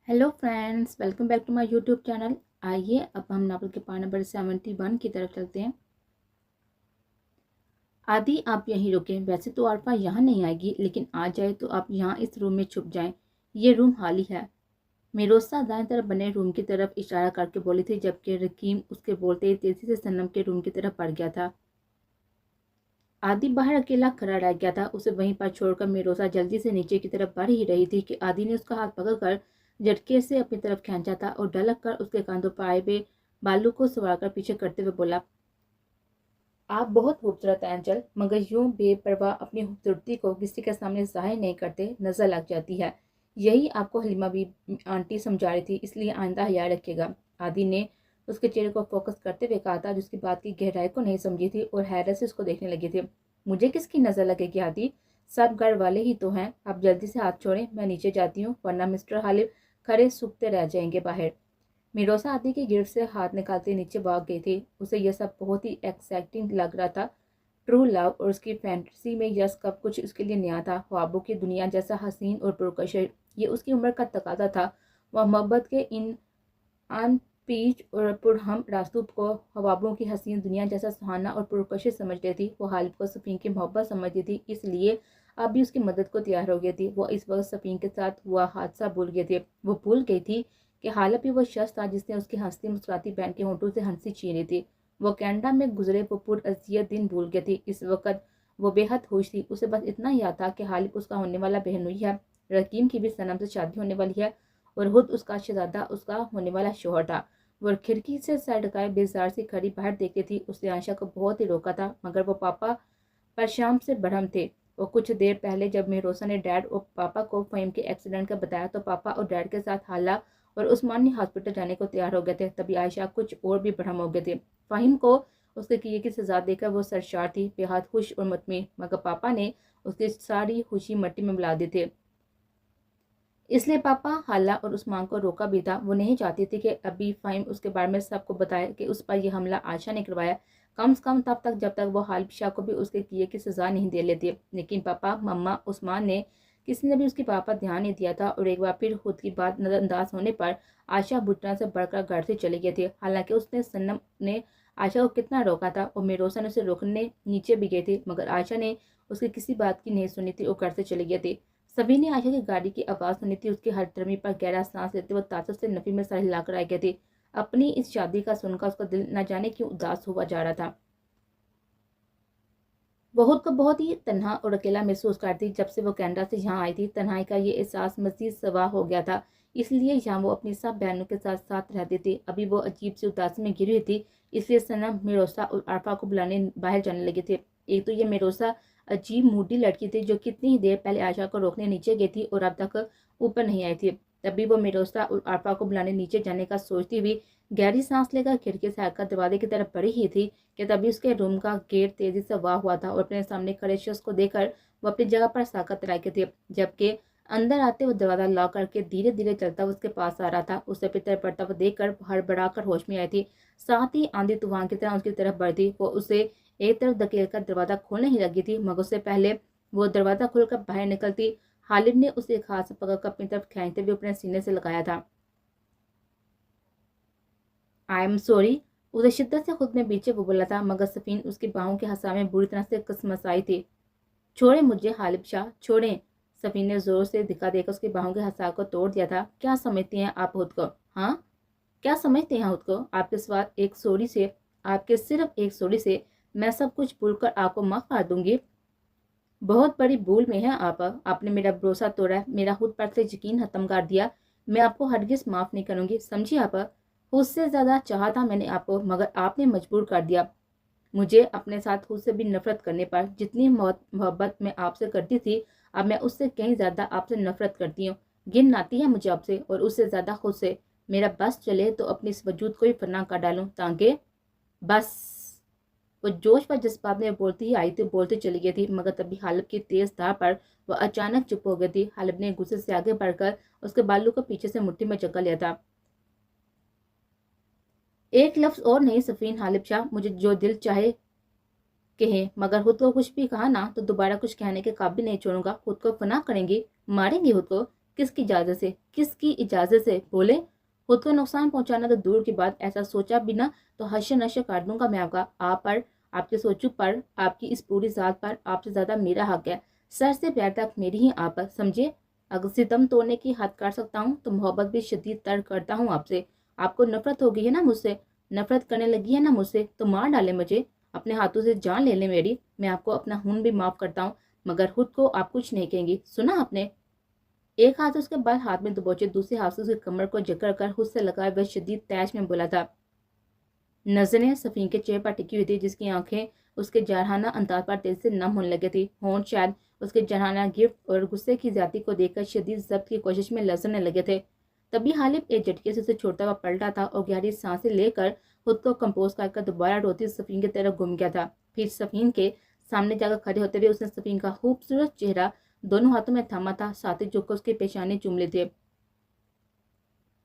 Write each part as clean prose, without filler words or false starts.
Hello friends, welcome back to my YouTube channel. आइए अब हम नावल के पाना नंबर 71 की तरफ चलते हैं। आदि आप यहीं रुकें। वैसे तो आरफा यहाँ नहीं आएगी, लेकिन आ जाए तो आप यहाँ इस रूम में छुप जाएं। ये रूम खाली है। मेरोसा दाएं तरफ बने रूम की तरफ इशारा करके बोली थी, जबकि रकीम उसके बोलते ही तेजी से सनम के रूम की तरफ बढ़ गया था। आदि बाहर अकेला खड़ा रह गया था। उसे वहीं पर छोड़कर मेरोसा जल्दी से नीचे की तरफ बढ़ ही रही थी कि आदि ने उसका हाथ पकड़कर झटके से अपनी तरफ खींचा था और ढलक कर उसके कांधों पर आए हुए बालू को सवार पीछे करते हुए बोला, आप बहुत खूबसूरत हैं अंचल, मगर यूं बेपरवाह अपनी खूबसूरती को किसी के सामने जाहिर नहीं करते, नजर लग जाती है। यही आपको हलीमा भी आंटी समझा रही थी, इसलिए आइंदा हया रखेगा। आदि ने उसके चेहरे को फोकस करते हुए कहा था, जिसकी बात की गहराई को नहीं समझी थी और हैरत से उसको देखने लगी थी। मुझे किसकी नजर लगेगी आदि? सब घर वाले ही तो हैं। आप जल्दी से हाथ छोड़ें, मैं नीचे जाती हूँ, वरना मिस्टर हालिब खड़े सूखते रह जाएंगे बाहर। मिरोसा आदि की गिरफ्त से हाथ निकालते नीचे भाग गई थी। उसे यह सब बहुत ही एक्साइटिंग लग रहा था। ट्रू लव और उसकी फैंटेसी में यह सब कुछ उसके लिए नया था। ख्वाबों की दुनिया जैसा हसीन और पुरकशिश, ये उसकी उम्र का तकाजा था। वह मोहब्बत के इन अनपीच और पुरहम रास्तों को ख्वाबों की हसीन दुनिया जैसा सुहाना और पुरकशिश समझती थी। वो हालिब को सफ़ीन की मोहब्बत समझती थी, इसलिए अब भी उसकी मदद को तैयार हो गई थी। वो इस वक्त सफ़ीन के साथ हुआ हादसा भूल गई थी। वो भूल गई थी कि हालिब भी वो शख्स था जिसने उसकी हंसती मुस्कुराती बहन के होंठों से हंसी छीनी थी। वो कनाडा में गुजरे वो पुरअज़ियत दिन भूल गई थी। इस वक्त वो बेहद खुश थी। उसे बस इतना याद था कि हालिब उसका होने वाला बहनोई है, रकीम की भी सनम से शादी होने वाली है और खुद उसका शहजादा उसका होने वाला शोहर था। वो खिड़की से सर ढकाए बेजार से खड़ी बाहर देखती थी। उसने आयशा को बहुत ही रोका था, मगर वो पापा पर शाम से बरहम थे। वो कुछ देर पहले जब मेहरोसा ने डैड और पापा को फ़हीम के एक्सीडेंट का बताया, तो पापा और डैड के साथ हाला और उस्मानी हॉस्पिटल जाने को तैयार हो गए थे। तभी आयशा कुछ और भी बरहम हो गए थे। फ़हीम को उसके किए की सजा देकर वो सरशार थी, बेहद खुश और मुतमिन, मगर पापा ने उसकी सारी खुशी मिट्टी में मिला दी थी। इसलिए पापा हाला और उस्मान को रोका भी था। वो नहीं चाहती थी कि अभी फ़हीम उसके बारे में सबको बताए कि उस पर यह हमला आयशा ने करवाया, कम से कम तब तक जब तक वो हालिब शाह को भी उसके किए की सज़ा नहीं दे लेती। लेकिन पापा, मम्मा, उस्मान ने किसी ने भी उसकी बात पर ध्यान नहीं दिया था और एक बार फिर खुद की बात नज़रअंदाज होने पर आयशा बुटना से बढ़कर घर से चली गई थी। हालांकि उसने सनम ने आयशा को कितना रोका था और मेरोसा ने उसे रोकने नीचे भी गई थी, मगर आयशा ने उसकी किसी बात की नहीं सुनी थी और घर से चली गई थी। सभी ने आयशा की गाड़ी की आवाज़ सुनी थी। उसकी हथेली पर गहरा सांस लेते वो ताज्जुब से नफी में सर हिलाकर आई गई थी। अपनी इस शादी का सुनकर उसका दिल न जाने क्यों उदास हुआ जा रहा था। वो खुद को बहुत ही तन्हा और अकेला महसूस करती। जब से वो कनाडा से यहाँ आई थी, तन्हाई का ये एहसास मजीद सवा हो गया था। इसलिए यहाँ वो अपनी सब बहनों के साथ साथ रहती थी। अभी वो अजीब सी उदासी में घिरी हुई थी, इसलिए सनम, मेरोसा और आरफा को बुलाने बाहर जाने लगे थे। एक तो ये मेरोसा अजीब मूडी लड़की थी, जो कितनी ही देर पहले आयशा को रोकने नीचे गई थी और अब तक ऊपर नहीं आई थी। तभी वो मेरोसा और आरफा को बुलाने नीचे जाने का सोचती हुई गहरी सांस लेकर खिड़की से आकर दरवाजे की तरफ बढ़ी ही थी कि तभी उसके रूम का गेट तेजी से वाह हुआ था और अपने सामने खड़े शख्स को देखकर वो अपनी जगह पर साकत रह गए थे। जबकि अंदर आते वो दरवाजा लॉक करके धीरे धीरे चलता उसके पास आ रहा था। उसे अपनी तरफ बढ़ता हुआ देखकर हड़बड़ा कर होश में आई थी। साथ ही आंधी तूफान की तरह उसकी तरफ बढ़ती। वो उसे एक तरफ धकेल कर दरवाजा खोलने ही लगी थी, मगर उससे पहले वो दरवाजा खोलकर बाहर निकलती, हालिब ने उसे एक हाथ से पकड़कर अपनी तरफ खींचते हुए अपने सीने से लगाया था। आई एम सॉरी, उसे शिद्दत से खुद में पीछे वो बोला था, मगर सफीन उसकी बाहों के हंसा में बुरी तरह से कसमसाई थी। छोड़े मुझे हालिब शाह, छोड़े। सफीन ने जोर से धिक्का देकर उसकी बाहों के हंसा को तोड़ दिया था। क्या समझती हैं आप खुद को? हाँ, क्या समझते हैं खुद को? आपके स्वाद एक सोरी से, आपके सिर्फ एक सोरी से मैं सब कुछ भूलकर आपको माफ कर दूंगी। बहुत बड़ी भूल में है आप। आपने मेरा भरोसा तोड़ा है, मेरा खुद पर से यकीन खत्म कर दिया। मैं आपको हरगिज माफ नहीं करूंगी, समझिए आप। उससे ज्यादा चाहा था मैंने आपको, मगर आपने मजबूर कर दिया मुझे अपने साथ खुद से भी नफरत करने पर। जितनी मोहब्बत मैं आपसे करती थी, अब मैं उससे कहीं ज्यादा आपसे नफरत करती हूँ। घिन आती है मुझे आपसे और उससे ज्यादा खुद से। मेरा बस चले तो अपने इस वजूद को ही फना कर डालूं, ताकि बस। वो जोश व जज्बात में बोलती ही आई थी, बोलती चली गई थी, मगर तभी हालिब की तेज धार पर वह अचानक चुप हो गई थी। हालिब ने गुस्से से आगे बढ़कर उसके बालों को पीछे से मुट्ठी में जकड़ लिया था। एक लफ्ज और नहीं सफीन हालिब शाह, मुझे जो दिल चाहे कहे, मगर खुद को कुछ भी कहा ना तो दोबारा कुछ कहने के काबिल नहीं छोड़ूंगा। खुद को फना करेंगी, मारेंगी खुद को? کس کی اجازت سے؟ کس کی اجازت سے؟ بولے خود کو نقصان پہنچانا تو دور کی بات، ایسا سوچا بھی نہ تو حشر نشر کر دوں گا میں آپ پر، آپ کے سوچو پر، آپ کی اس پوری ذات پر آپ سے زیادہ میرا حق ہے، سر سے پیر تک میری ہی آپ پر، سمجھے؟ اگر ستم توڑنے کی حد کر سکتا ہوں تو محبت بھی شدید تر کرتا ہوں آپ سے۔ آپ کو نفرت ہو گئی ہے نا مجھ سے، نفرت کرنے لگی ہے نا مجھ سے، تو مار ڈالے مجھے، اپنے ہاتھوں سے جان لے لیں میری، میں آپ کو اپنا خون بھی معاف کرتا ہوں، مگر خود کو آپ کچھ نہیں کہیں گی، سنا آپ نے؟ ایک ہاتھ اس کے بال ہاتھ میں دبوچے، دوسرے ہاتھ سے اس کی کمر کو جکڑ کر خود سے لگائے ہوئے شدید تیش میں بولا تھا۔ نظریں صفین کے چہرے پر ٹکی ہوئی تھی، جس کی آنکھیں اس کے جارحانہ انداز پر تیزی سے نم ہونے لگی تھی، ہونٹ شاید اس کے جارحانہ گرفت اور غصے کی زیادتی کو دیکھ کر شدید ضبط کی کوشش میں لرزنے لگے تھے۔ تبھی غالب ایک جھٹکے سے اسے چھوڑتا ہوا پلٹا تھا اور گہری سانسیں لے کر خود کو کمپوز کر دوبارہ روتی صفین کی طرف گھوم گیا تھا۔ پھر صفین کے سامنے جا کر کھڑے ہوتے ہوئے اس نے صفین کا خوبصورت چہرہ دونوں ہاتھوں میں تھاما تھا، ساتھ ہی جھک کر اس کی پیشانی چوم لی تھی۔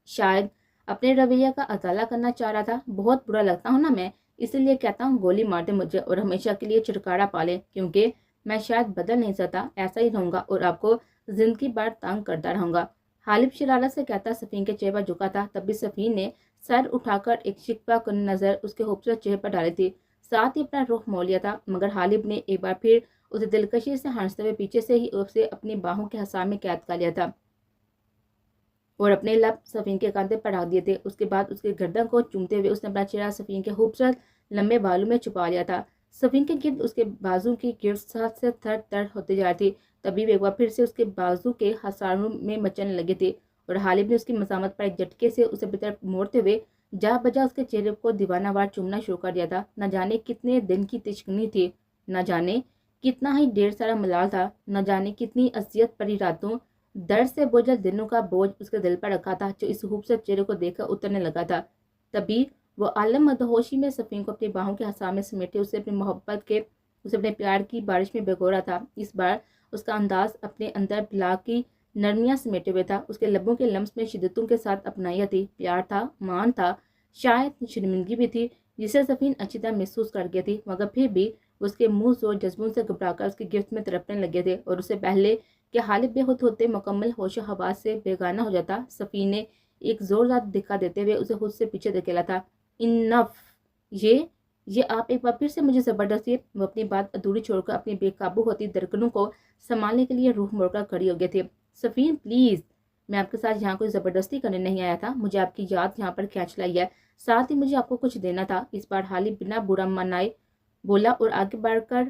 شاید اپنے رویہ کا ازالہ کرنا چاہ رہا تھا۔ بہت برا لگتا ہوں نا میں، اسی لیے کہتا ہوں گولی مار دے مجھے اور ہمیشہ کے لیے چھٹکارا پالے، کیونکہ میں شاید بدل نہیں سکتا، ایسا ہی رہوں گا اور آپ کو زندگی بھر تنگ کرتا رہوں گا۔ غالب شرارت سے کہتا صفین کے چہرے پر جھکا تھا، تب بھی صفین نے سر اٹھا کر ایک شکوہ کن نظر اس کے خوبصورت چہرے پر ڈالی تھی، ساتھ ہی اپنا رخ موڑ لیا تھا، مگر غالب نے ایک بار پھر اسے دلکشی سے ہنستے ہوئے پیچھے سے ہی اسے اپنی باہوں کے حصار میں قید کر لیا تھا اور اپنے لب صفین کے کاندھے پر رکھ دیے تھے۔ اس کے بعد اس کے گردن کو چومتے ہوئے اس نے اپنا چہرہ صفین کے خوبصورت لمبے بالوں میں چھپا لیا تھا۔ صفین کے گرد اس کے بازو کی گرد ساتھ سے تھر تھر ہوتے جا رہی تھی، تبھی وہ ایک بار پھر سے اس کے بازو کے حصاروں میں مچلنے لگے تھے اور غالب نے اس کی مزاحمت پر ایک جھٹکے سے اسے اپنی طرف موڑتے ہوئے جا بجا اس کے چہرے کو دیوانہ وار چومنا شروع کر دیا تھا۔ نہ جانے کتنے دن کی تشکنی تھی، نہ جانے کتنا ہی ڈھیر سارا ملال تھا، نہ جانے کتنی اذیت پری راتوں، درد سے بوجھل دنوں کا بوجھ اس کے دل پر رکھا تھا، جو اس خوبصورت چہرے کو دیکھ کر اترنے لگا تھا۔ تبھی وہ عالم مدہوشی میں صفین کو اپنی باہوں کے حصار میں سمیٹے اسے اپنی محبت کے، اسے اپنے پیار کی بارش میں بھگو رہا تھا۔ اس بار اس کا انداز اپنے اندر بلا کی نرمیاں سمیٹے ہوئے تھا، اس کے لبوں کے لمس میں شدتوں کے ساتھ اپنائیاں تھی، پیار تھا، مان تھا، شاید شرمندگی بھی تھی، جسے صفین اچھی طرح محسوس کر گئی تھی، مگر پھر بھی اس کے منہ زور جذبوں سے گھبرا کر اس کی گرفت میں تڑپنے لگے تھے اور اسے پہلے کہ غالب بے خود ہوتے مکمل ہوش و حواس سے بیگانہ ہو جاتا، صفین نے ایک زوردار دھکا دیتے ہوئے اسے خود سے پیچھے دھکیلا تھا۔ انف! یہ آپ ایک بار پھر سے مجھے زبردستی! وہ اپنی بات ادھوری چھوڑ کر اپنی بے قابو ہوتی دھڑکنوں کو سنبھالنے کے لیے روح موڑ کر کھڑی ہو گئی تھی۔ صفین پلیز، میں آپ کے ساتھ یہاں کوئی زبردستی کرنے نہیں آیا تھا، مجھے آپ کی یاد یہاں پر کھینچ لائی ہے، ساتھ ہی مجھے آپ کو کچھ دینا تھا۔ اس بار غالب بنا برا منائے بولا اور آگے بڑھ کر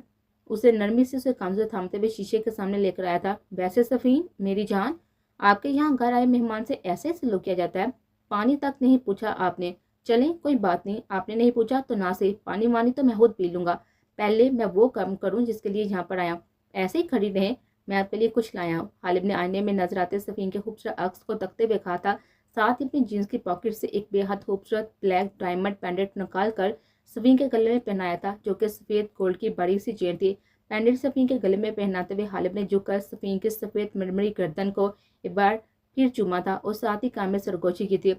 اسے نرمی سے اسے کانزوں سے تھامتے ہوئے شیشے کے سامنے لے کر آیا تھا۔ ویسے صفین میری جان، آپ کے یہاں گھر آئے مہمان سے ایسے سلوک کیا جاتا ہے؟ پانی تک نہیں پوچھا آپ نے؟ چلیں کوئی بات نہیں، آپ نے نہیں پوچھا تو نہ سے، پانی وانی تو میں خود پی لوں گا، پہلے میں وہ کام کروں جس کے لیے یہاں پر آیا ہوں، ایسے ہی کھڑی رہیں، میں آپ کے لیے کچھ لایا ہوں۔ غالب نے آئینے میں نظر آتے صفین کے خوبصورت عکس کو تکتے ہوئے کہا تھا، ساتھ ہی اپنی جینس کی پاکٹ سے ایک بے حد خوبصورت بلیک ڈائمنڈ پینڈنٹ نکال کر صفین کے گلے میں پہنایا تھا، جو کہ سفید گولڈ کی بڑی سی چین تھی۔ پینڈنٹ صفین کے گلے میں پہناتے ہوئے غالب نے جھک کر صفین کے سفید مرمری گردن کو ایک بار پھر چوما تھا اور ساتھ ہی کان میں سرگوشی کی تھی،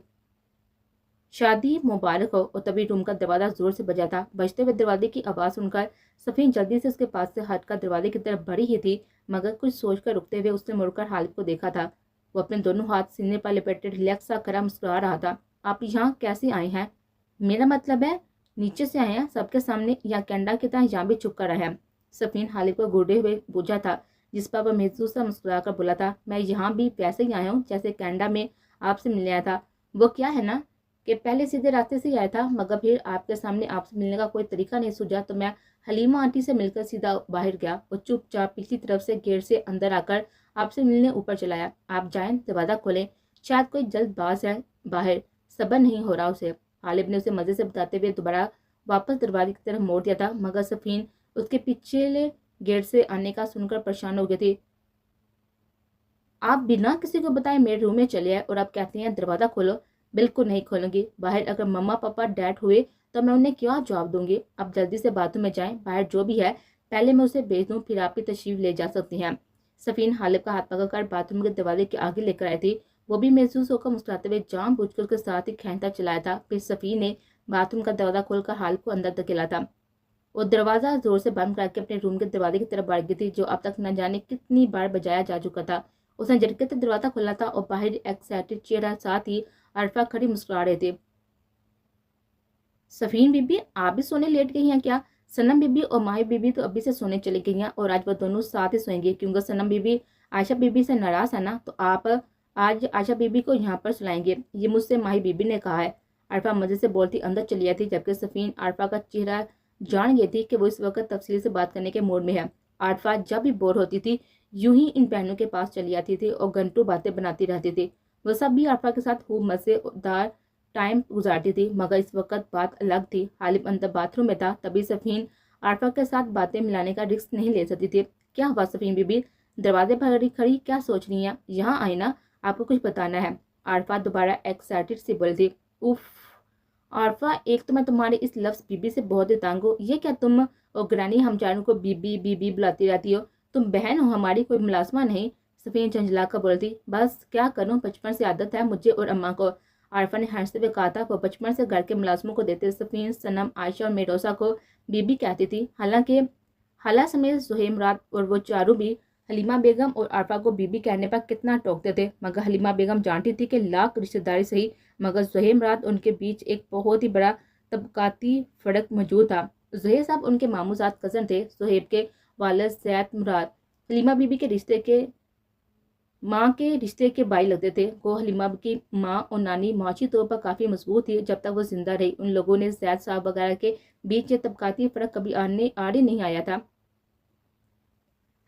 شادی مبارک ہو۔ اور تبھی روم کا دروازہ زور سے بجا تھا۔ بجتے ہوئے دروازے کی آواز سن کر صفین جلدی سے اس کے پاس سے ہٹ کر دروازے کی طرف بڑھی ہی تھی، مگر کچھ سوچ کر رکتے ہوئے اس نے مڑ کر غالب کو دیکھا تھا۔ وہ اپنے دونوں ہاتھ سینے پر لپیٹے ریلیکس سا کرا مسکرا رہا تھا۔ آپ یہاں کیسے آئے ہیں؟ میرا مطلب ہے نیچے سے آئے ہیں سب کے سامنے، یا کینڈا کی طرح یہاں بھی چھپ کر رہے ہیں؟ صفین غالب کو گھورتے ہوئے پوچھا تھا، جس پر وہ محسوس سا مسکرا کر بولا تھا، میں یہاں بھی ویسے ہی آیا ہوں جیسے کینڈا میں آپ سے ملنے آیا تھا۔ وہ کیا ہے نا کہ پہلے سیدھے راستے سے آیا تھا، مگر پھر آپ کے سامنے آپ سے ملنے کا کوئی طریقہ نہیں سوجا تو میں حلیمہ آنٹی سے مل کر سیدھا باہر گیا اور چپ چاپ پچھلی طرف سے گیٹ سے اندر آ کر آپ سے ملنے اوپر چلایا۔ آپ جائیں، دروازہ کھولیں، شاید کوئی جلد باز ہے باہر، صبر نہیں ہو رہا اسے۔ غالب نے اسے مزے سے بتاتے ہوئے دوبارہ واپس دروازے کی طرف موڑ دیا تھا، مگر صفین اس کے پچھلے گیٹ سے آنے کا سن کر پریشان ہو گئی تھی۔ آپ بنا کسی کو بتائے میرے روم میں چلے آئے اور آپ کہتے ہیں دروازہ کھولو؟ بالکل نہیں کھولوں گی، باہر اگر مما پاپا ڈیڈ ہوئے تو میں انہیں کیا جواب دوں گی؟ اب جلدی سے باتھ روم میں جائیں، باہر جو بھی ہے پہلے میں اسے بھیج دوں، پھر آپ کی تشریف لے جا سکتی ہیں۔ صفین غالب کا ہاتھ پکڑ کر باتھ روم کے دروازے کے آگے لے کر آئی تھی، وہ بھی محسوس ہو کر مسکراتے ہوئے جان بوجھ کر اس کے ساتھ ہی کھینچتا چلایا تھا۔ پھر صفین نے باتھ روم کا دروازہ کھول کر غالب کو اندر دھکیلا تھا اور دروازہ زور سے بند کر کے اپنے روم کے دروازے کی طرف بڑھ گئی تھی، جو اب تک نہ جانے کتنی بار بجایا جا چکا تھا उसने झटके से दरवाज़ा खोला था और बाहर एक्साइटेड चेहरा, साथ ही अरफा खड़ी मुस्कुरा रहे थे। सफीन बीबी, आप भी सोने लेट गई हैं क्या? सनम बीबी और माही बीबी तो अभी से सोने चली गई हैं और आज वो दोनों साथ ही सोएंगी, क्योंकि सनम बीबी आयशा बीबी से नाराज़ है ना, तो आप आज आयशा बीबी को यहाँ पर सुलाएंगे, ये मुझसे माही बीबी ने कहा है। अरफा मजे से बोलती अंदर चली आई थी, जबकि सफीन अरफा का चेहरा जान गई थी कि वो इस वक्त तफसील से बात करने के मूड में है। अरफा जब भी बोर होती थी यूं ही इन बहनों के पास चली आती थी और घंटों बातें बनाती रहती थी। वह सब भी अरफा के साथ खूब मज़ेदार टाइम गुजारती थी, मगर इस वक्त बात अलग थी। हालिब अंदर बाथरूम में था, तभी सफीन अरफा के साथ बातें मिलाने का रिस्क नहीं ले सकती थी। क्या हुआ सफीन बीबी, दरवाजे पर खड़ी क्या सोच रही हैं? यहाँ आई ना, आपको कुछ बताना है। अरफा दोबारा एक्साइटेड सी बोली थी। उफ अरफा, एक तो मैं तुम्हारे इस लफ्ज़ बीबी से बहुत ही तंग हूँ। ये क्या तुम और ग्रानी हमजारों को बीबी बीबी बुलाती रहती हो? तुम बहन हो हमारी, कोई मुलाजमा नहीं। सफीन झंझला कर बोलती, बस क्या करूँ, बचपन से आदत है मुझे और अम्मा को। आरफा ने हंसते हुए कहा था, वो बचपन से घर के मुलाजमों को देते। सफीन सनम, आयशा और मेरोसा को बीबी कहती थी। हालांकि हाला समेत सुहेम, रात और वो चारों भी हलीमा बेगम और आरफा को बीबी कहने पर कितना टोकते थे, मगर हलीमा बेगम जानती थी कि लाख रिश्तेदारी सही, मगर सुहेम रात उनके बीच एक बहुत ही बड़ा तबकाती फर्क मौजूद था। जहेर साहब उनके मामूजात कज़न थे। सुहेब के वालिद सैयद मुराद हलीमा बीबी के रिश्ते के माँ के रिश्ते के भाई लगते थे। वो हलीमा की माँ और नानी माशी तौर पर काफ़ी मजबूत थी। जब तक वो जिंदा रही उन लोगों ने सैयद साहब वगैरह के बीच ये तबकाती फ़र्क कभी आड़े नहीं आया था।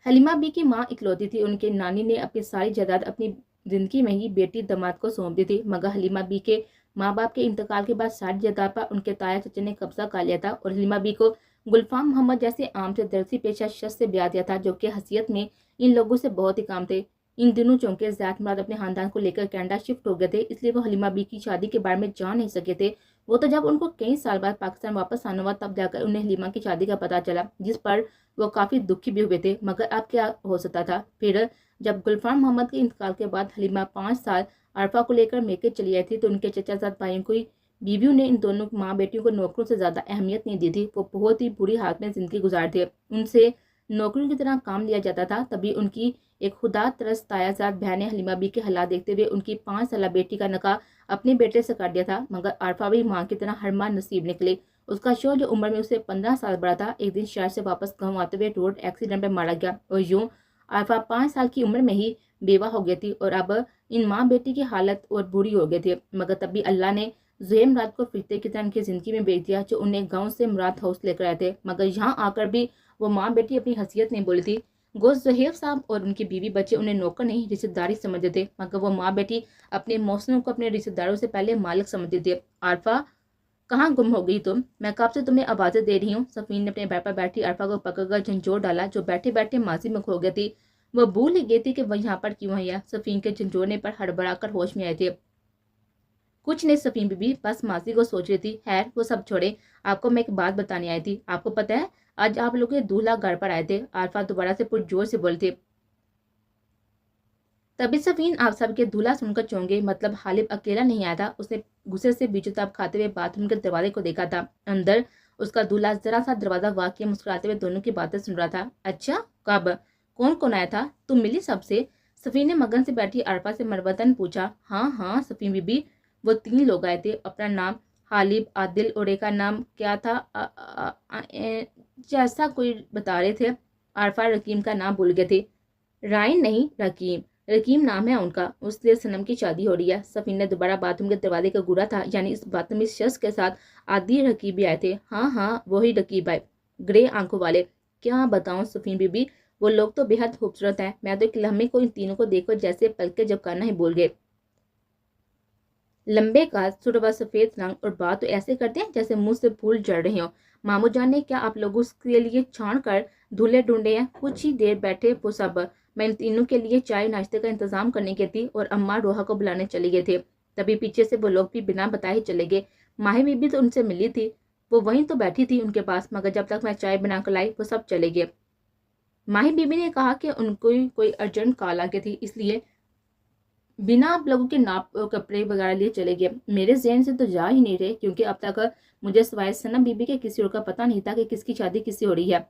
हलीमा बी की माँ इकलौती थी। उनके नानी ने अपनी सारी जायदाद अपनी जिंदगी में ही बेटी दामाद को सौंप दी थी, मगर हलीमा बी के माँ बाप के इंतकाल के बाद सारी जायदाद पर उनके ताया चचा ने कब्जा कर लिया था और हलीमा बी को गुलफाम मोहम्मद जैसे आम से दरसी पेशा शख्स से ब्याह दिया था, जो कि हैसियत में इन लोगों से बहुत ही कम थे। इन दिनों चौंके ज़ैद मुराद अपने खानदान को लेकर कनाडा शिफ्ट हो गए थे, इसलिए वो हलीमा बी की शादी के बारे में जान नहीं सके थे। वो तो जब उनको कई साल बाद पाकिस्तान वापस आना हुआ तब जाकर उन्हें हलीमा की शादी का पता चला, जिस पर वो काफ़ी दुखी भी हुए थे। मगर अब क्या हो सकता था। फिर जब गुलफाम मोहम्मद के इंतकाल के बाद हलीमा 5 साल अरफा को लेकर मेके चली आई थी, तो उनके चचा साथ भाइयों की बीवियों ने इन दोनों माँ बेटियों को नौकरों से ज़्यादा अहमियत नहीं दी थी। वो बहुत ही बुरी हालत में ज़िंदगी गुजारते, उनसे नौकरियों की तरह काम लिया जाता था। तभी उनकी एक खुदा तरस तायाजाद बहन हलीमा बी के हालात देखते हुए उनकी 5 साल बेटी का निकाह अपने बेटे से कर दिया था। मगर अरफा भी माँ की तरह हर माँ नसीब निकले। उसका शोहर जो उम्र में उसे 15 साल बड़ा था, एक दिन शहर से वापस गाँव आते हुए रोड एक्सीडेंट में मारा गया और यूं अरफा 5 साल की उम्र में ही बेवा हो गई थी और अब इन माँ बेटी की हालत और बुरी हो गई थी। मगर तभी अल्लाह ने जुहैम रात को फिरते की तरह उनकी जिंदगी में भेज दिया, जो उन्हें गाँव से मुराद हाउस लेकर आए थे। मगर यहाँ आकर भी वो माँ बेटी अपनी हैसियत नहीं बोली थी। गो ज़हीर साहब और उनकी बीवी बच्चे उन्हें नौकर नहीं रिश्तेदारी समझते थे, मगर वो माँ बेटी अपने मौसमों को अपने रिश्तेदारों से पहले मालिक समझते थे। अरफा, कहाँ गुम हो गई तुम? मैं कब से तुम्हें आवाज़ें दे रही हूँ। सफीन ने अपने बैठ पर बैठी अरफा को पकड़कर झंझोर डाला, जो बैठे बैठे माजी में खो गई थी। वो भूल ही गई थी कि वह यहाँ पर क्यों है। सफीन के झंझोरने पर हड़बड़ा कर होश में आए थे। कुछ नहीं सफीन बीबी, बस माजी को सोच रही थी। खैर वो सब छोड़े, आपको मैं एक बात बताने आई थी। आपको पता है आज आप लोग के दूल्हा घर पर आए थे। अरफा दोबारा से पुरजोर से बोलते। तभी सफीन आप सबके दूल्हा सुनकर चौंके। मतलब हालिब अकेला नहीं आया था। उसने गुस्से से बीचोताब खाते हुए बाथरूम के दरवाजे को देखा था। अंदर उसका दूल्हा जरा सा दरवाजा वाक़ मुस्कुराते हुए दोनों की बातें सुन रहा था। अच्छा, कब? कौन कौन आया था? तुम मिली सबसे? सफीन ने मगन से बैठी अरफा से मरवतन पूछा। हाँ हाँ सफीन बीबी, वो 3 लोग आए थे। अपना नाम हालिब, आदिल और एक का नाम क्या था, जैसा कोई बता रहे थे। अरफा रकीम का नाम भूल गए थे। रायन नहीं, रकीम। रकीम नाम है उनका, उससे सनम की शादी हो रही है। सफीन ने दोबारा बाथरूम के दरवाजे का घूरा था, यानी इस बदतमीज शख्स के साथ आदि रकीब भी आए थे। हाँ हाँ वही रकीब आए, ग्रे आंखों वाले। क्या बताऊं सफीन बीबी, वो लोग तो बेहद खूबसूरत हैं। मैं तो एक लम्हे को इन तीनों को देखकर जैसे पलके झपकाना ही भूल गए। लंबे काज, सुरवा सफेद रंग और बात तो ऐसे करते हैं जैसे मुंह से फूल झड़ रहे हो। मामू जान ने क्या आप लोगों के लिए छान कर दूल्हे ढूंढे हैं? कुछ ही देर बैठे वो सब। मैं इन तीनों के लिए चाय नाश्ते का इंतजाम करने की थी और अम्मा रोहा को बुलाने चले गए थे। तभी पीछे से वो लोग भी बिना बताए चले गए। माही बीबी तो उनसे मिली थी, वो वहीं तो बैठी थी उनके पास, मगर जब तक मैं चाय बनाकर लाई वो सब चले गए। माही बीबी ने कहा कि उनको कोई अर्जेंट कॉल आ गई थी, इसलिए बिना आप लोगों के नाप कपड़े वगैरह लिए चले गए। मेरे जहन से तो जा ही नहीं रहे, क्योंकि अब तक मुझे सिवाय सनम बीबी के किसी और का पता नहीं था कि किसकी शादी किससे हो रही है।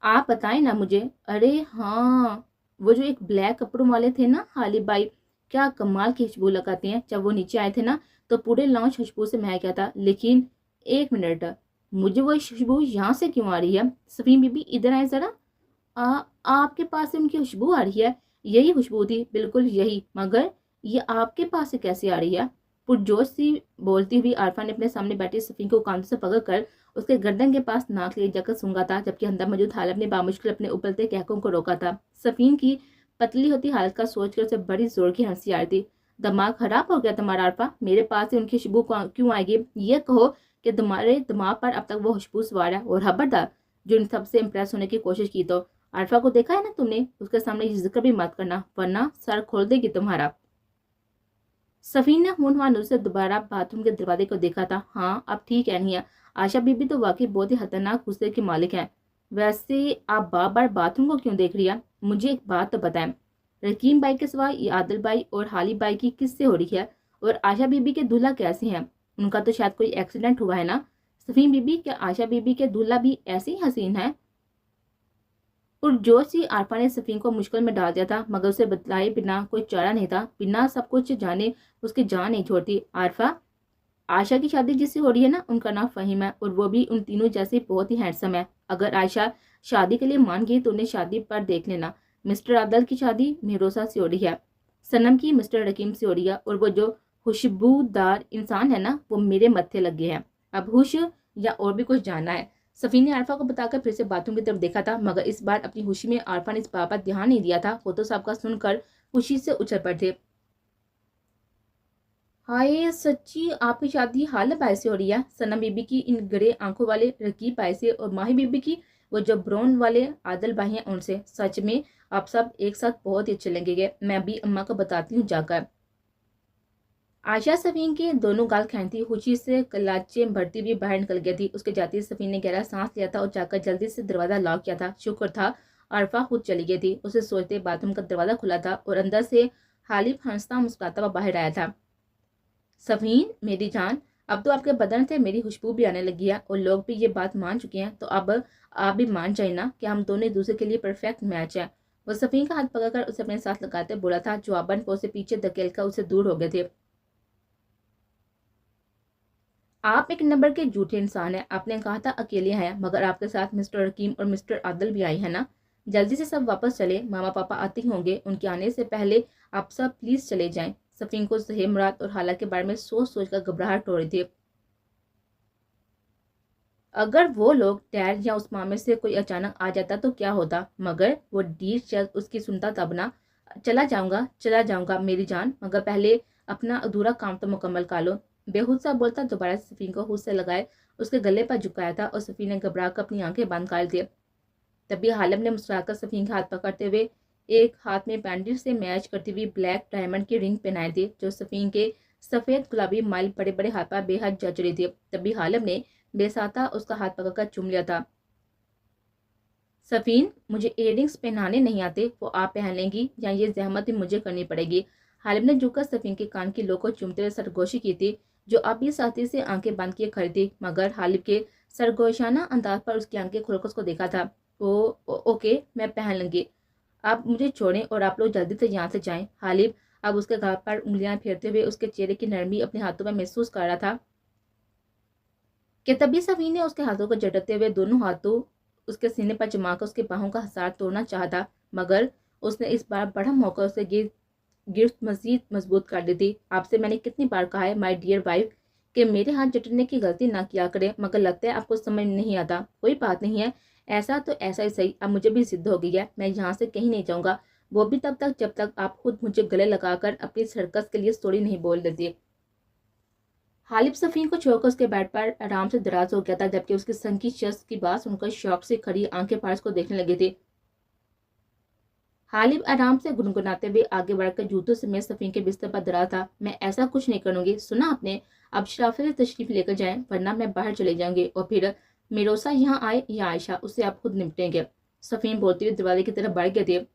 आप बताएं ना मुझे। अरे हाँ, वो जो एक ब्लैक कपड़ों वाले थे ना हालिब भाई, क्या कमाल की खुशबू लगाते हैं। जब वो नीचे आए थे ना तो पूरे लॉन्च खुशबू से महक गया था। लेकिन एक मिनट, मुझे वो खुशबू यहाँ से क्यों आ रही है? सफीन बीबी इधर आए जरा। आपके पास से उनकी खुशबू आ रही है? यही खुशबू थी, बिल्कुल यही, मगर ये आपके पास से कैसे आ रही है? पुरजोश सी बोलती हुई आरफा ने अपने सामने बैठी सफीन को कांधों से पकड़कर उसके गर्दन के पास नाक ले जाकर सूंघा था, जबकि अंदर मौजूद हालब ने बामुश्किल अपने उबलते कहकों को रोका था। सफीन की पतली होती हालत का सोचकर उसे बड़ी जोर की हंसी आ रही थी। दिमाग खराब हो गया तुम्हारा आरफा? मेरे पास से उनकी खुशबू क्यों आएगी? ये कहो कि तुम्हारे दिमाग पर अब तक वो खुशबू सवार है। और खबरदार जो इन सबसे इम्प्रेस होने की कोशिश की तो आरफा को देखा है ना तुमने, उसके सामने ये जिक्र भी मत करना वरना सर खोल देगी तुम्हारा। सफीन ने होनहान से दोबारा बाथरूम के दरवाजे को देखा था। हाँ, अब ठीक है नहीं है, आशा बीबी तो वाकई बहुत ही खतरनाक गुस्से के मालिक हैं। वैसे आप बार बार बाथरूम को क्यों देख रही है? मुझे एक बात तो बताएं, रकीम बाई के सिवा ये आदिल बाई और हाली बाई की किससे हो रही है? और आशा बीबी के दूल्हा कैसे हैं? उनका तो शायद कोई एक्सीडेंट हुआ है ना? सफीन बीबी, क्या आशा बीबी के दूल्हा भी ऐसे ही हसीन है? और जोश से आरफा ने सफीन को मुश्किल में डाल दिया था, मगर उसे बतलाए बिना कोई चारा नहीं था। बिना सब कुछ जाने उसकी जान नहीं छोड़ती। आरफा, आशा की शादी जिससे हो रही है ना, उनका नाम फहीम है और वो भी उन तीनों जैसे बहुत ही हैंडसम है। अगर आयशा शादी के लिए मान गई तो उन्हें शादी पर देख लेना। मिस्टर आदल की शादी मेहरोसा से हो रही है, सनम की मिस्टर रकीम से हो रही है, और वो जो खुशबूदार इंसान है ना वो मेरे मत्थे लगे हैं। अब हुश या और भी कुछ जानना है? सफीन ने आरफा को बताकर फिर से बाथरूम की तरफ देखा था, मगर इस बार अपनी खुशी में आरफा ने इस बात पर ध्यान नहीं दिया था। वो तो सबका सुनकर खुशी से उछल पड़े। हाय सच्ची, आपकी शादी हालब भाई से हो रही है? सनम बीबी की इन गड़े आंखों वाले रकीब भाई से, और माही बीबी की वो जो ब्राउन वाले आदल भाई हैं उनसे। सच में आप सब एक साथ बहुत ही अच्छे लगेंगे। मैं अभी अम्मा को बताती हूँ जाकर। आशा सफीन के दोनों गाल खींचती खुशी से कलाचे भरती हुई बाहर निकल गई थी। उसके जाते सफीन ने गहरा सांस लिया था और जाकर जल्दी से दरवाजा लॉक किया था। शुक्र था आरफा खुद चली गई थी। उसे सोचते बाथरूम का दरवाजा खुला था और अंदर से हालिब हंसता मुस्कुराता हुआ बाहर आया था। सफीन मेरी जान, अब तो आपके बदन से मेरी खुशबू भी आने लगी है और लोग भी ये बात मान चुके हैं, तो अब आप भी मान जाए ना कि हम दोनों एक दूसरे के लिए परफेक्ट मैच है। वो सफीन का हाथ पकड़कर उसे अपने साथ लगाते बोला था। जवाबन को उसे पीछे धकेल कर उसे दूर हो गए थे। आप एक नंबर के झूठे इंसान हैं। आपने कहा था अकेले हैं, मगर आपके साथ मिस्टर हकीम और मिस्टर आदिल भी आए हैं ना। जल्दी से सब वापस चले, मामा पापा आते ही होंगे। उनके आने से पहले आप सब प्लीज चले जाएं। सफीन को सही मुराद और हाला के बारे में सोच सोच कर घबराहट हो रही थी। अगर वो लोग डैड या उस मामे से कोई अचानक आ जाता तो क्या होता? मगर वो डीर शब्द उसकी सुनता तब ना। चला जाऊंगा मेरी जान, मगर पहले अपना अधूरा काम तो मुकम्मल कर लो। बेहूद सा बोलता दोबारा सफीन को हुद से लगाए उसके गले पर झुकाया था और सफीन ने घबरा कर अपनी आंखें बंद कर दी। तभी हालम ने मुस्कुराकर सफीन का हाथ पकड़ते हुए एक हाथ में पैंडल से मैच करती हुई ब्लैक डायमंड की रिंग पहनाई थी, जो सफीन के सफेद गुलाबी माइल बड़े बड़े हाथ पर बेहद जच रही थी। तभी हालम ने बेसाता उसका हाथ पकड़कर चूम लिया था। सफीन, मुझे इयररिंग्स पहनाने नहीं आते, वो आप पहन लेंगी या ये जहमत भी मुझे करनी पड़ेगी। हालिब ने झुककर सफीन के कान की लो को चूमते हुए सरगोशी की थी, जो अब भी साथी से आंखें बंद किए खड़ी थी, मगर हालिब के सरगोशाना अंदाज पर उसकी आंखें खुलकर उसको देखा था। ओके, मैं पहन लूंगी। आप मुझे छोड़ें और आप लोग जल्दी से यहाँ से जाएं। हालिब अब उसके गाल पर उंगलियां फेरते हुए उसके चेहरे की नरमी अपने हाथों में महसूस कर रहा था कि तभी सफीन ने उसके हाथों को झटकते हुए दोनों हाथों उसके सीने पर जमाकर उसके बाहों का हसार तोड़ना चाहा, मगर उसने इस बार बड़ा मौका उसे गिरफ्त मजीद मजबूत कर दी थी। आपसे मैंने कितनी बार कहा है माय डियर वाइफ कि मेरे हाथ झटकने की गलती ना किया करे, मगर लगता है आपको समझ नहीं आता। कोई बात नहीं है, ऐसा तो ऐसा ही सही। अब मुझे भी जिद हो गई है, मैं यहाँ से कहीं नहीं जाऊँगा, वो भी तब तक जब तक आप खुद मुझे गले लगाकर अपनी सर्कस के लिए स्टोरी नहीं बोल देती। हालिब सफीन को छोड़कर उसके बेड पर आराम से दराज हो गया था, जबकि उसके संग की शख्स की बात सुनकर शौक से खड़ी आंखें फाड़ को देखने लगी थी। हालिब आराम से गुनगुनाते हुए आगे बढ़कर जूतों से मैं सफीन के बिस्तर पर दरा था। मैं ऐसा कुछ नहीं करूंगी, सुना आपने? अब शराफत से तशरीफ लेकर जाएं, वरना मैं बाहर चले जाऊंगी और फिर मिरोसा यहाँ आए या आयशा, उससे आप खुद निपटेंगे। सफीन बोलती हुई दरवाजे की तरफ बढ़ गए थे,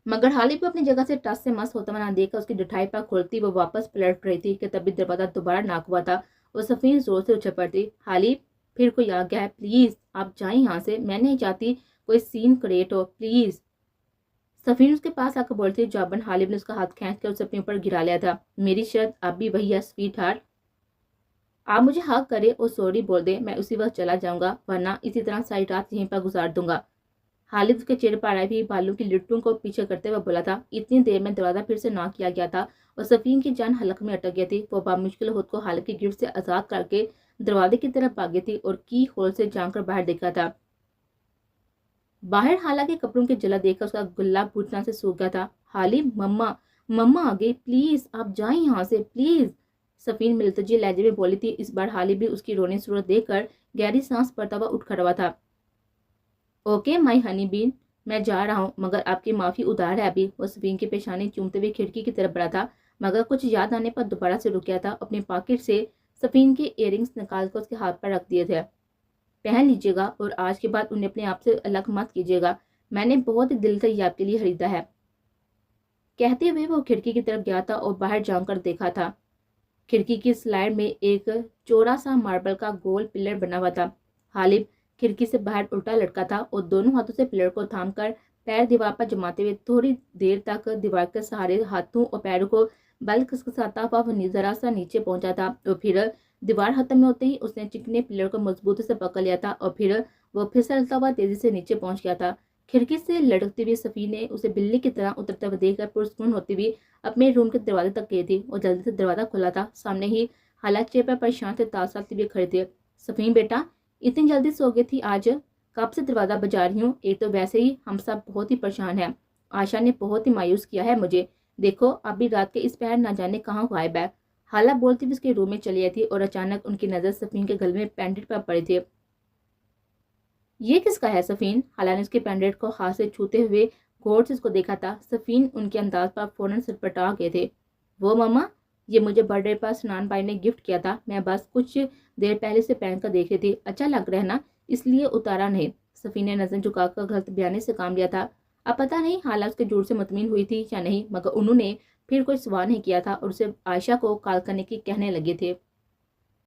मगर हालिब को अपनी जगह से टस से मस होता हुआ देखकर उसकी जुठाई पर खुलती वो वापस पलट रही थी कि तभी दरवाजा दोबारा नाक हुआ था और सफीन जोर से उछल पड़ती। हालिब, फिर कोई आ गया है, प्लीज आप जाएं यहाँ से, मैं नहीं चाहती कोई सीन क्रिएट हो, प्लीज। सफीन उसके पास आकर बोलती, जॉबन हालिब ने उसका हाथ खींच कर उसे अपने ऊपर गिरा लिया था। मेरी शर्त आप भी वही है स्वीट हार्ट, आप मुझे हक करे और सॉरी बोल दे, मैं उसी वक्त चला जाऊंगा, वरना इसी तरह सारी रात यहीं पर गुजार दूंगा। हालिद उसके चेहरे पर आई हुई बालों की लिट्टों को पीछे करते हुए बोला था। इतनी देर में दरवाजा फिर से नॉक किया गया था और सफीन की जान हलक में अटक गई थी। वो बामुश्किल खुद को हालिद की गिरफ्त से आजाद करके दरवाजे की तरफ भागी थी और की होल से झांक कर बाहर देखा था। बाहर हाला के कपड़ों की जला देखकर उसका गुल्ला पूछना से सूख गया था। हालिद, मम्मा मम्मा आ गई, प्लीज आप जाएं यहाँ से प्लीज, सफीन मिलतजी लहजे में बोली थी। इस बार हालिद भी उसकी रोनी सूरत देखकर गहरी सांस भरता हुआ उठ खड़ा था। ओके माई हनी बीन, मैं जा रहा हूँ, मगर आपकी माफी उधार है अभी। वो सफीन की पेशानी चूमते हुए खिड़की की तरफ बढ़ा था, मगर कुछ याद आने पर दोबारा से रुक गया था। अपने पॉकेट से सफीन के इयररिंग्स निकाल कर उसके हाथ पर रख दिए थे। पहन लीजिएगा और आज के बाद उन्हें अपने आप से अलग मत कीजिएगा, मैंने बहुत ही दिल से ये आपके लिए खरीदा है। कहते हुए वो खिड़की की तरफ गया था और बाहर जाकर देखा था। खिड़की की स्लाइड में एक चौड़ा सा मार्बल का गोल पिलर बना हुआ था। हालिब खिड़की से बाहर उल्टा लटका था और दोनों हाथों से पिलर को थामकर पैर दीवार पर जमाते हुए थोड़ी देर तक दीवार के सहारे हाथों और पैरों को बल खसखसाता हुआ वो जरा सा नीचे पहुंचा था और फिर दीवार खत्म होते ही उसने चिकने पिलर को मजबूती से पकड़ लिया था और फिर वो फिसलता हुआ तेजी से नीचे पहुंच गया था। खिड़की से लटकती हुई सफी ने उसे बिल्ली की तरह उतरते हुए देखकर पुरस्कून होती हुई अपने रूम के दरवाजे तक गई थी और जल्दी से दरवाजा खुला था। सामने ही हालात चेहरे पर परेशान से तास सालते हुए खड़े थे। सफीन बेटा, इतनी जल्दी सो गई थी आज, कब से दरवाजा बजा रही हूँ? एक तो वैसे ही हम सब बहुत ही परेशान हैं, आशा ने बहुत ही मायूस किया है मुझे, देखो अभी रात के इस पहर ना जाने कहाँ गायब है। हाला बोलती हुई उसके रूम में चली आई थी और अचानक उनकी नजर सफीन के गले में पेंडेंट पर पड़ी थी। ये किसका है सफीन? हाला ने उसके पेंडेंट को हाथ से छूते हुए गौर से उसको देखा था। सफीन उनके अंदाज पर फौरन सिरपटा गए थे। वो मम्मा, ये मुझे बर्थडे पर स्नान भाई ने गिफ्ट किया था, मैं बस कुछ देर पहले से पहन कर देख रही थी, अच्छा लग रहा है ना, इसलिए उतारा नहीं। सफीन ने नजर झुकाकर गलत बयानी से काम लिया था। अब पता नहीं हाला उसके झूठ से मुतमिन हुई थी या नहीं, मगर उन्होंने फिर कोई सवाल नहीं किया था और उसे आयशा को कॉल करने की कहने लगे थे।